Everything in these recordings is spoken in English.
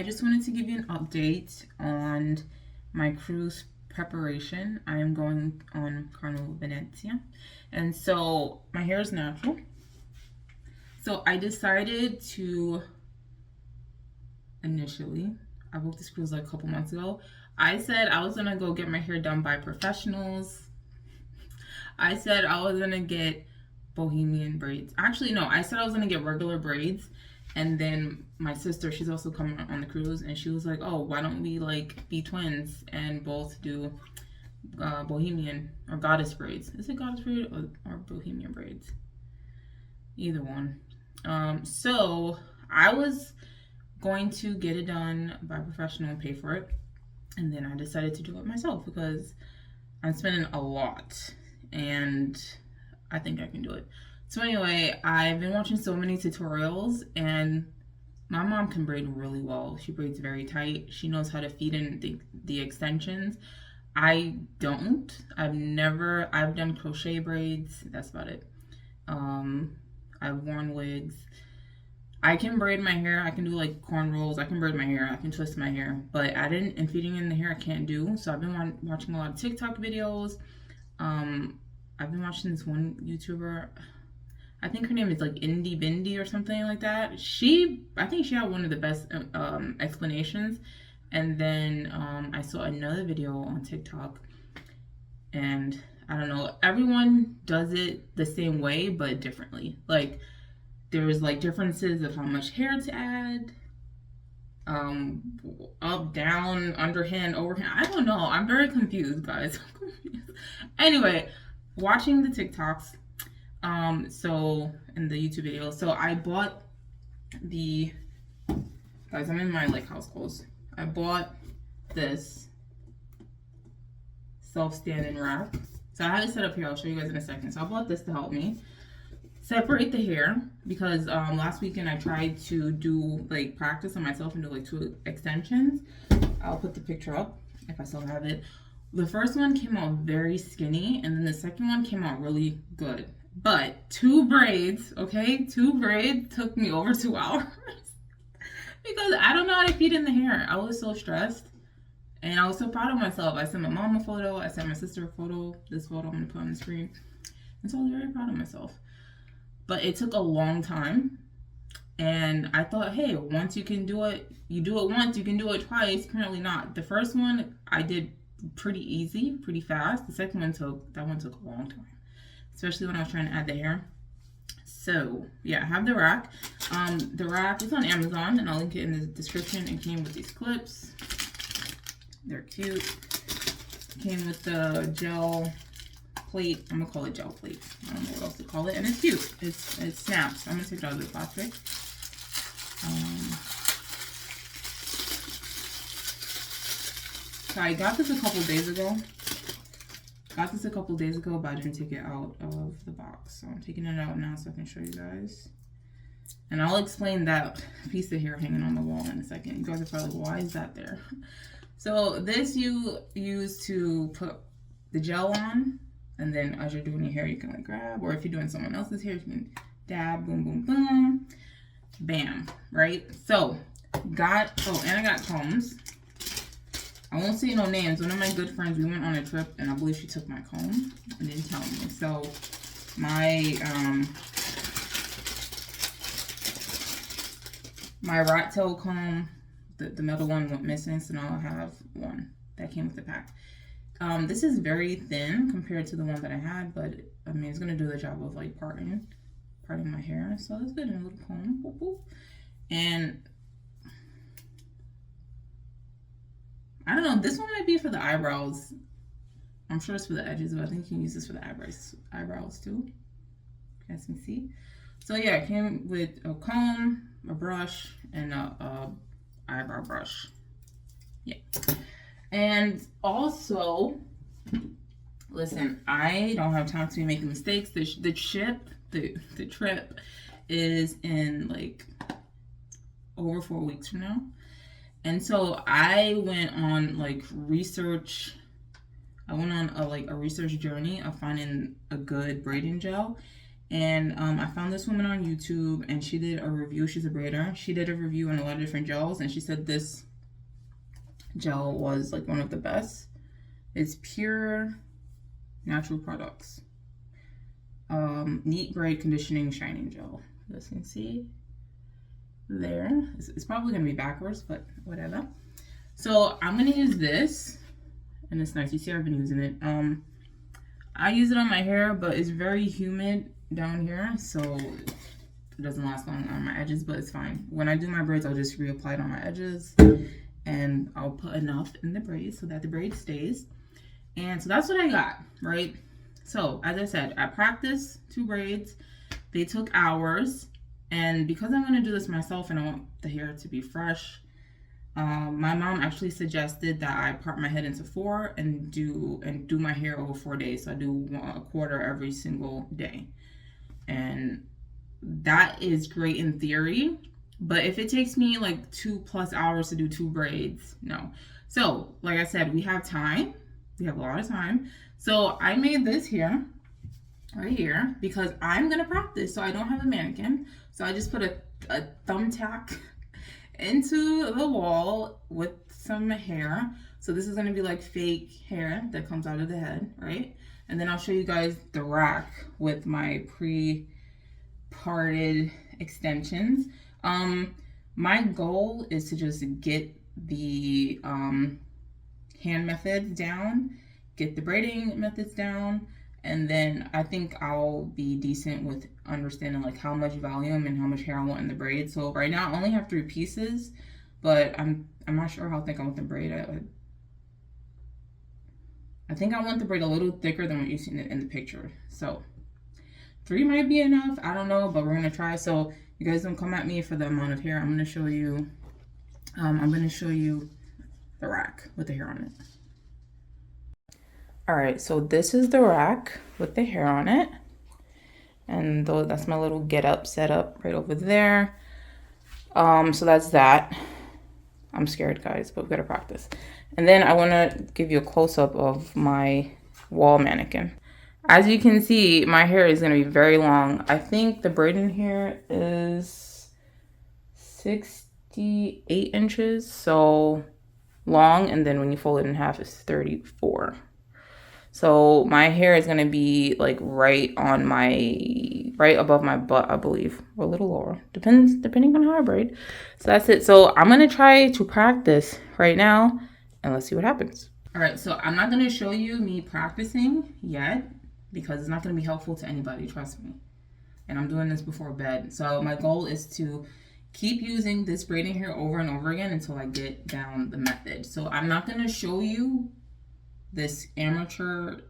I just wanted to give you an update on my cruise preparation. I am going on Carnival Venezia, and so my hair is natural. So I decided to initially, I booked this cruise like a couple months ago. I said I was gonna go get my hair done by professionals. I said I was gonna get bohemian braids. Actually, no, I said I was gonna get regular braids. And then my sister, she's also coming on the cruise, and she was like, oh, why don't we like be twins and both do bohemian or goddess braids? Is it goddess braid or bohemian braids? Either one. So I was going to get it done by a professional and pay for it. And then I decided to do it myself because I'm spending a lot and I think I can do it. So anyway, I've been watching so many tutorials, and my mom can braid really well. She braids very tight. She knows how to feed in the extensions. I don't. I've done crochet braids. That's about it. I've worn wigs. I can braid my hair. I can do like cornrows. I can braid my hair. I can twist my hair. But adding and feeding in the hair, I can't do. So I've been watching a lot of TikTok videos. I've been watching this one YouTuber. I think her name is like Indybindy or something like that. I think she had one of the best explanations. And then I saw another video on TikTok, and I don't know, everyone does it the same way but differently. Like there's like differences of how much hair to add, up, down, underhand, overhand. I don't know. I'm very confused, guys. Anyway, watching the TikToks. So in the YouTube video, so I bought guys, I'm in my like house clothes. I bought this self-standing rack. So I have it set up here. I'll show you guys in a second. So I bought this to help me separate the hair because last weekend I tried to do like practice on myself and do like 2 extensions. I'll put the picture up if I still have it. The first one came out very skinny, and then the second one came out really good. But 2 braids, okay? 2 braids took me over 2 hours because I don't know how to feed in the hair. I was so stressed, and I was so proud of myself. I sent my mom a photo. I sent my sister a photo. This photo I'm going to put on the screen. And so I was very proud of myself. But it took a long time, and I thought, hey, once you can do it, you do it once, you can do it twice. Apparently not. The first one I did pretty easy, pretty fast. The second one took a long time, especially when I was trying to add the hair. So yeah, I have the rack. The rack is on Amazon, and I'll link it in the description. It came with these clips. They're cute. It came with the gel plate. I'm gonna call it gel plate. I don't know what else to call it, and it's cute. It snaps. I'm gonna take it out of the plastic. So I got this a couple days ago. But I didn't take it out of the box. So I'm taking it out now so I can show you guys. And I'll explain that piece of hair hanging on the wall in a second. You guys are probably like, why is that there? So this you use to put the gel on, and then as you're doing your hair, you can like grab, or if you're doing someone else's hair, you can dab, boom, boom, boom, bam, right? So and I got combs. I won't say no names. One of my good friends, we went on a trip, and I believe she took my comb and didn't tell me. So my rat tail comb, the metal one went missing, so now I have one that came with the pack. This is very thin compared to the one that I had, but I mean, it's gonna do the job of like parting my hair. So it's good in a little comb. Boop, boop. And I don't know, this one might be for the eyebrows. I'm sure it's for the edges, but I think you can use this for the eyebrows too. You guys can see. So yeah, it came with a comb, a brush, and a eyebrow brush. Yeah. And also, listen, I don't have time to be making mistakes. The trip is in like over 4 weeks from now. And so I went on like research. I went on a research journey of finding a good braiding gel. And I found this woman on YouTube, and she did a review. She's a braider. She did a review on a lot of different gels, and she said this gel was like one of the best. It's pure natural products. Neat Braid Conditioning Shining Gel. You guys can see there. It's probably gonna be backwards, but whatever. So I'm gonna use this, and it's nice. You see, I've been using it. I use it on my hair, but it's very humid down here, so it doesn't last long on my edges, but it's fine. When I do my braids, I'll just reapply it on my edges, and I'll put enough in the braids so that the braid stays. And so that's what I got, right? So as I said, I practiced 2 braids. They took hours, and because I'm gonna do this myself and I want the hair to be fresh, my mom actually suggested that I part my head into 4 and do my hair over 4 days. So I do a quarter every single day. And that is great in theory, but if it takes me like 2+ hours to do 2 braids, no. So like I said, we have time. We have a lot of time. So I made this here, right here, because I'm gonna practice. So I don't have a mannequin. So I just put a thumbtack into the wall with some hair. So this is gonna be like fake hair that comes out of the head, right? And then I'll show you guys the rack with my pre-parted extensions. My goal is to just get the hand methods down, get the braiding methods down, and then I think I'll be decent with understanding like how much volume and how much hair I want in the braid. So right now I only have 3 pieces, but I'm not sure how thick I want the braid. I think I want the braid a little thicker than what you see in the picture. So 3 might be enough. I don't know, but we're gonna try. So you guys don't come at me for the amount of hair. I'm gonna show you. I'm gonna show you the rack with the hair on it. All right, so this is the rack with the hair on it. And that's my little get up setup right over there. So that's that. I'm scared, guys, but we gotta practice. And then I wanna give you a close-up of my wall mannequin. As you can see, my hair is gonna be very long. I think the braid in here is 68 inches, so long, and then when you fold it in half, it's 34. So my hair is gonna be like right above my butt, I believe, or a little lower, depending on how I braid. So that's it. So I'm gonna try to practice right now, and let's see what happens. All right, so I'm not gonna show you me practicing yet because it's not gonna be helpful to anybody, trust me. And I'm doing this before bed. So my goal is to keep using this braiding hair over and over again until I get down the method. So I'm not gonna show you this amateur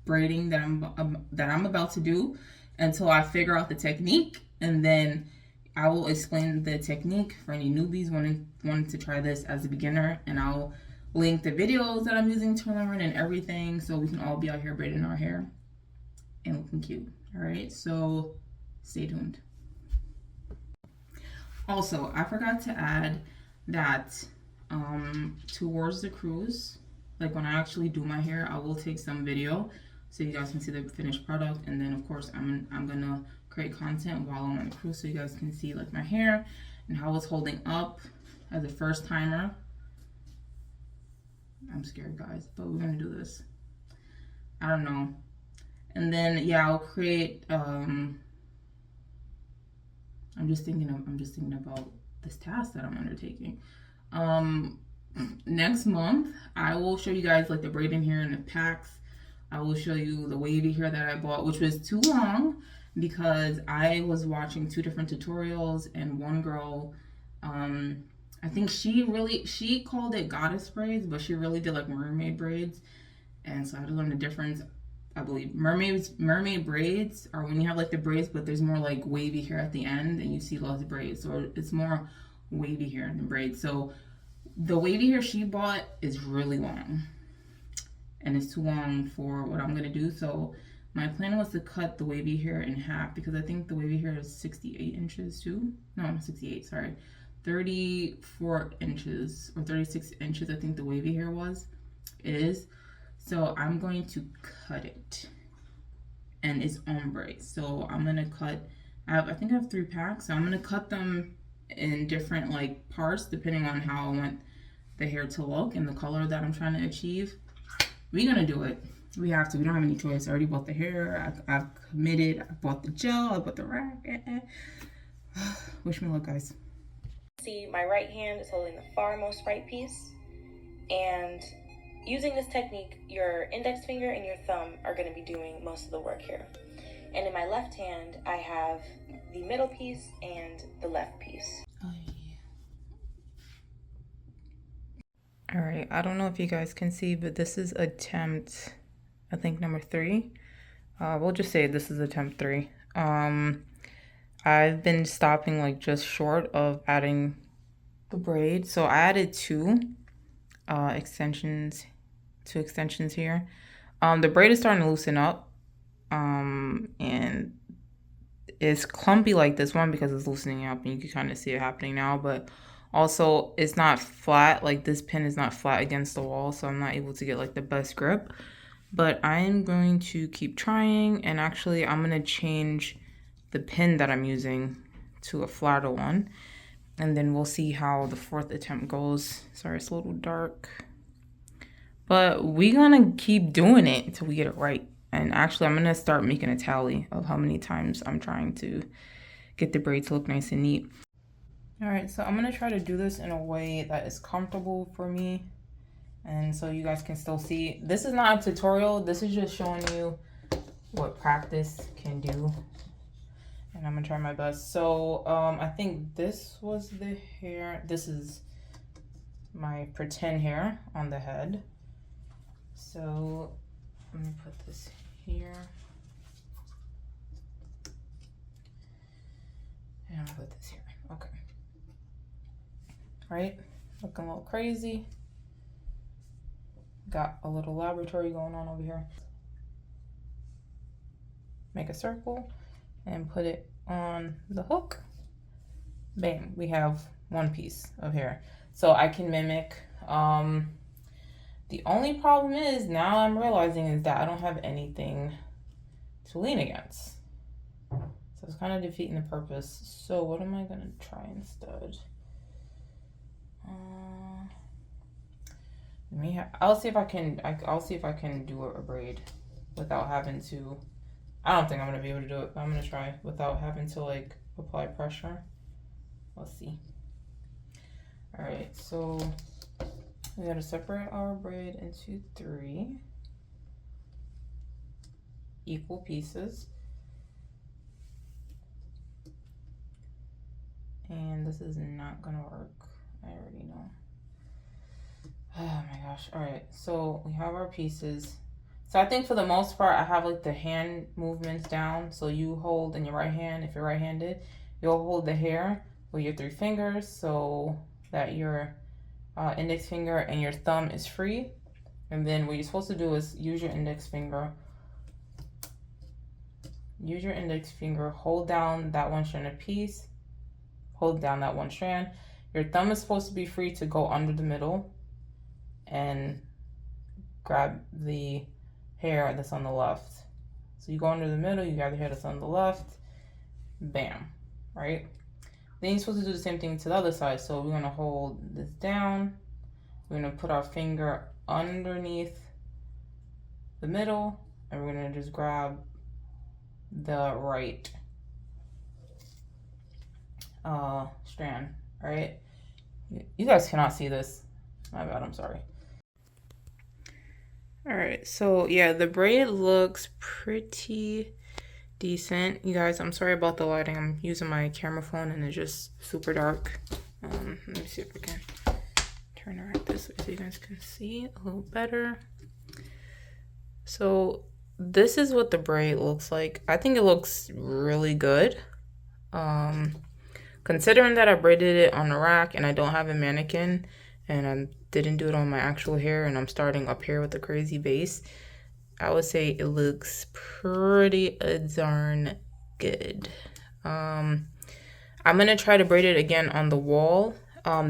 braiding that I'm about to do until I figure out the technique, and then I will explain the technique for any newbies wanting to try this as a beginner, and I'll link the videos that I'm using to learn and everything, so we can all be out here braiding our hair and looking cute. All right, so stay tuned. Also, I forgot to add that towards the cruise, like when I actually do my hair, I will take some video so you guys can see the finished product, and then of course I'm gonna create content while I'm on the cruise so you guys can see like my hair and how it's holding up as a first timer. I'm scared, guys, but we're gonna do this. I don't know. And then yeah, I'll create I'm just thinking about this task that I'm undertaking. Next month I will show you guys like the braiding hair in the packs. I will show you the wavy hair that I bought, which was too long because I was watching 2 different tutorials, and one girl, I think she called it goddess braids, but she really did like mermaid braids, and so I had to learn the difference. I believe mermaid braids are when you have like the braids, but there's more like wavy hair at the end and you see lots of braids, so it's more wavy hair than braids. So the wavy hair she bought is really long, and it's too long for what I'm gonna do. So my plan was to cut the wavy hair in half because I think the wavy hair is 68 inches too. No, not 68, sorry. 34 inches or 36 inches, I think the wavy hair is. So I'm going to cut it and it's ombre. So I'm gonna cut, I think I have 3 packs, so I'm gonna cut them in different like parts depending on how I want the hair to look and the color that I'm trying to achieve. We're gonna do it. We have to. We don't have any choice. I already bought the hair. I've committed. I bought the gel. I bought the rack. Wish me luck, guys. See, my right hand is holding the far most right piece, and using this technique, your index finger and your thumb are going to be doing most of the work here. And in my left hand, I have the middle piece and the left piece. Oh, yeah. All right, I don't know if you guys can see, but this is attempt, I think, number 3. We'll just say this is attempt 3. I've been stopping like just short of adding the braid. So I added 2 extensions here. The braid is starting to loosen up. And it's clumpy like this one because it's loosening up and you can kind of see it happening now, but also it's not flat. Like this pin is not flat against the wall, so I'm not able to get like the best grip. But I'm going to keep trying, and actually I'm going to change the pin that I'm using to a flatter one, and then we'll see how the 4th attempt goes. Sorry, it's a little dark, but we're gonna keep doing it until we get it right. And actually I'm gonna start making a tally of how many times I'm trying to get the braid to look nice and neat. All right, so I'm gonna try to do this in a way that is comfortable for me, and so you guys can still see. This is not a tutorial, this is just showing you what practice can do, and I'm gonna try my best. So I think this was the hair. This is my pretend hair on the head. So let me put this here. And I'm gonna put this here. Okay. Right? Looking a little crazy. Got a little laboratory going on over here. Make a circle and put it on the hook. Bam, we have 1 piece of hair. So I can mimic. The only problem is now I'm realizing is that I don't have anything to lean against. So it's kind of defeating the purpose. So what am I gonna try instead? I'll see if I can. I'll see if I can do a braid without having to. I don't think I'm gonna be able to do it, but I'm gonna try without having to like apply pressure. Let's see. All right, so we gotta separate our braid into 3 equal pieces. And this is not gonna work. I already know. Oh my gosh. All right, so we have our pieces. So I think for the most part, I have like the hand movements down. So you hold in your right hand, if you're right-handed, you'll hold the hair with your 3 fingers so that your index finger and your thumb is free. And then what you're supposed to do is use your index finger. Use your index finger, hold down that 1 strand of piece, hold down that 1 strand. Your thumb is supposed to be free to go under the middle and grab the hair that's on the left. So you go under the middle, you grab the hair that's on the left, bam, right? Then you're supposed to do the same thing to the other side. So we're gonna hold this down, we're gonna put our finger underneath the middle, and we're gonna just grab the right strand, right? You guys cannot see this. My bad, I'm sorry. All right, so yeah, the braid looks pretty decent. You guys, I'm sorry about the lighting. I'm using my camera phone and it's just super dark. Let me see if I can turn around this way so you guys can see a little better. So this is what the braid looks like. I think it looks really good. Considering that I braided it on a rack and I don't have a mannequin and I didn't do it on my actual hair and I'm starting up here with a crazy base, I would say it looks pretty darn good. I'm gonna try to braid it again on the wall.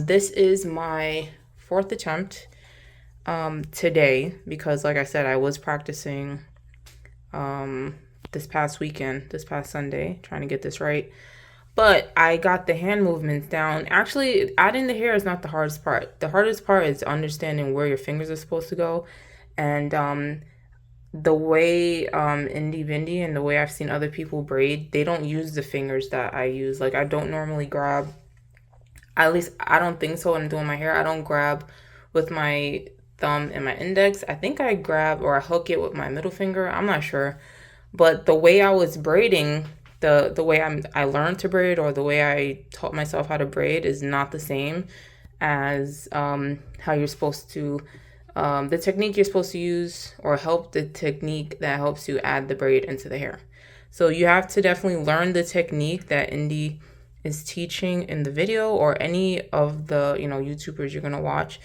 This is my 4th attempt today because like I said, I was practicing this past weekend, this past Sunday, trying to get this right. But I got the hand movements down. Actually, adding the hair is not the hardest part. The hardest part is understanding where your fingers are supposed to go. And the way Indybindy and the way I've seen other people braid, they don't use the fingers that I use. Like, I don't normally grab, at least I don't think so when I'm doing my hair. I don't grab with my thumb and my index. I think I grab or I hook it with my middle finger. I'm not sure. But the way I was braiding, the way I learned to braid, or the way I taught myself how to braid, is not the same as how you're supposed to, the technique you're supposed to use, or help the technique that helps you add the braid into the hair. So you have to definitely learn the technique that Indy is teaching in the video, or any of the YouTubers you're gonna watch.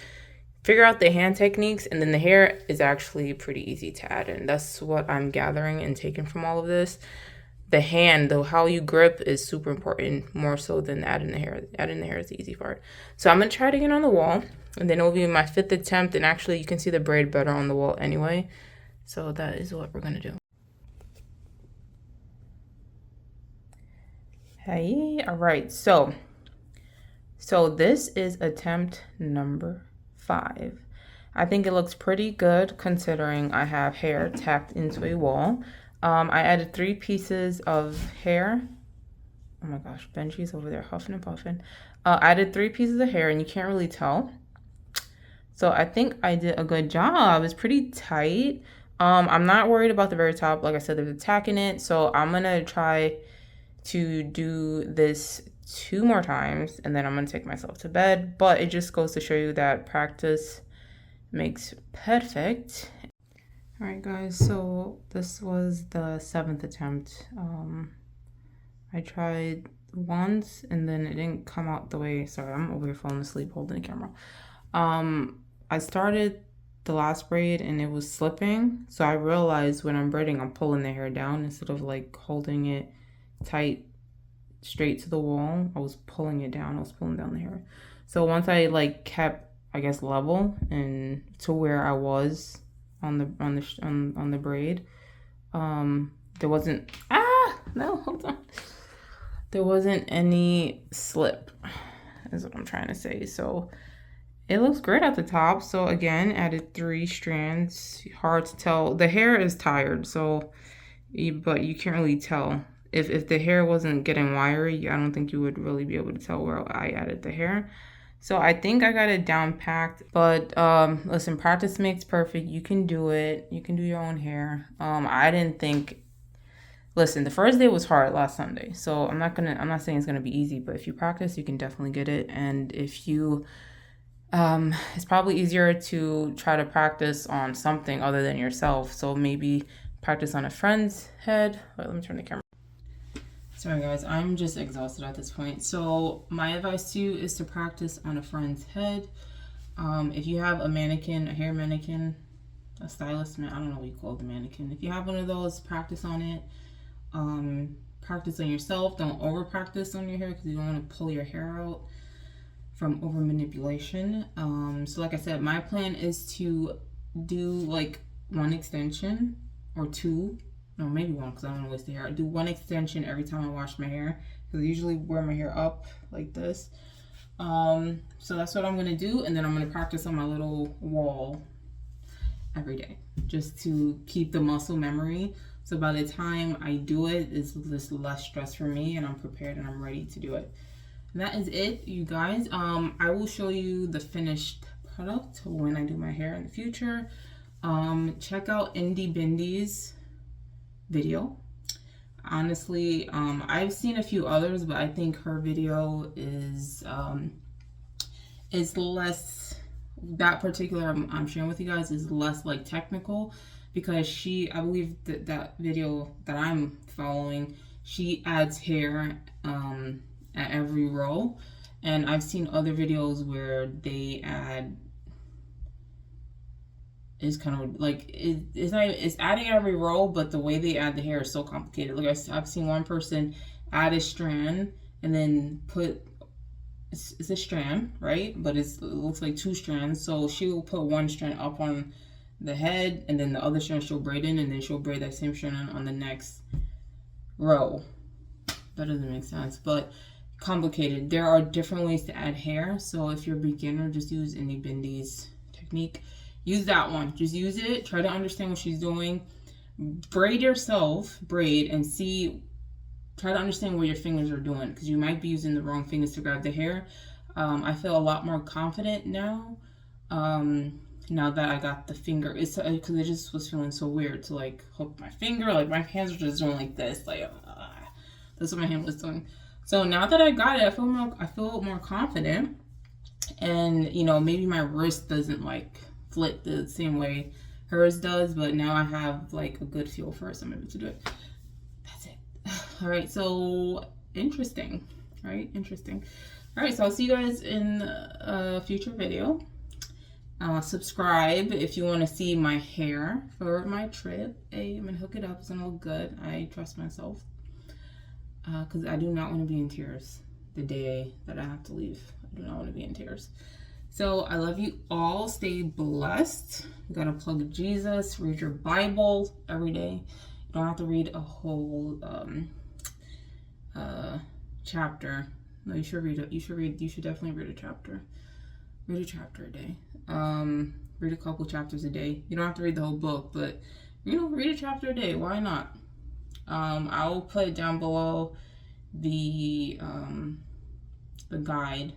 Figure out the hand techniques, and then the hair is actually pretty easy to add in. That's what I'm gathering and taking from all of this. The hand, though, how you grip is super important, more so than adding the hair. Adding the hair is the easy part. So I'm going to try to get on the wall, and then it'll be my 5th attempt, and actually you can see the braid better on the wall anyway. So that is what we're going to do. Hey, all right, so this is attempt number 5. I think it looks pretty good considering I have hair tacked into a wall. I added 3 pieces of hair. Oh my gosh, Benji's over there huffing and puffing. I added 3 pieces of hair, and you can't really tell. So I think I did a good job. It's pretty tight. I'm not worried about the very top. Like I said, there's a tack in it. So I'm going to try to do this 2 more times, and then I'm going to take myself to bed. But it just goes to show you that practice makes perfect. All right, guys, so this was the 7th attempt. I tried once, and then it didn't come out the way. Sorry, I'm over here falling asleep holding the camera. I started the last braid, and it was slipping. So I realized when I'm braiding, I'm pulling the hair down instead of like holding it tight straight to the wall. I was pulling it down. I was pulling down the hair. So once I like kept, I guess, level and to where I was on the braid, there wasn't hold on, there wasn't any slip, is what I'm trying to say. So it looks great at the top. So again, added 3 strands. Hard to tell, the hair is tired, so but you can't really tell. If the hair wasn't getting wiry, I don't think you would really be able to tell where I added the hair. So I think I got it down packed, but listen, practice makes perfect. You can do it. You can do your own hair. I didn't think, listen, the first day was hard last Sunday. So I'm not saying it's gonna be easy, but if you practice, you can definitely get it. And if you, it's probably easier to try to practice on something other than yourself. So maybe practice on a friend's head. Wait, let me turn the camera. Sorry guys, I'm just exhausted at this point. So my advice to you is to practice on a friend's head. If you have a mannequin, a hair mannequin, a stylist, I don't know what you call the mannequin. If you have one of those, practice on it. Practice on yourself. Don't over practice on your hair because you don't want to pull your hair out from over manipulation. So like I said, my plan is to do like 1 extension or 2. No, maybe 1 because I don't want to waste the hair. I do 1 extension every time I wash my hair because I usually wear my hair up like this. So that's what I'm going to do. And then I'm going to practice on my little wall every day just to keep the muscle memory. So by the time I do it, it's just less stress for me and I'm prepared and I'm ready to do it. And that is it, you guys. I will show you the finished product when I do my hair in the future. Check out Indybindy's video. Honestly, I've seen a few others, but I think her video is less, that particular I'm sharing with you guys is less like technical, because I believe that video that I'm following, she adds hair at every row, and I've seen other videos where they add, is kind of like it's adding every row, but the way they add the hair is so complicated. Like I've seen one person add a strand and then put it's a strand, right? But it looks like 2 strands. So she will put 1 strand up on the head, and then the other strand she'll braid in, and then she'll braid that same strand on the next row. That doesn't make sense, but complicated. There are different ways to add hair. So if you're a beginner, just use Indybindy's technique. Use that one. Just use it. Try to understand what she's doing. Braid yourself, braid, and see. Try to understand what your fingers are doing, because you might be using the wrong fingers to grab the hair. I feel a lot more confident now. Now that I got the finger, it's because it just was feeling so weird to like hook my finger. Like my hands were just doing like this, like that's what my hand was doing. So now that I got it, I feel more confident, and you know, maybe my wrist doesn't like flip the same way hers does, but now I have like a good feel for it, so I'm able to do it. That's it. All right, so interesting, right? Interesting. All right, so I'll see you guys in a future video. Subscribe if you want to see my hair for my trip. Hey, I'm gonna hook it up. It's gonna look good. I trust myself, because I do not want to be in tears the day that I have to leave. I do not want to be in tears. So I love you all. Stay blessed. You gotta plug Jesus. Read your Bible every day. You don't have to read a whole chapter. No, you should read it. You should definitely read a chapter. Read a chapter a day. Read a couple chapters a day. You don't have to read the whole book, but you know, read a chapter a day. Why not? I'll put down below the guide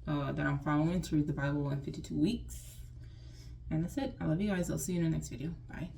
that I'm following to read the Bible in 52 weeks. And that's it. I love you guys. I'll see you in the next video. Bye.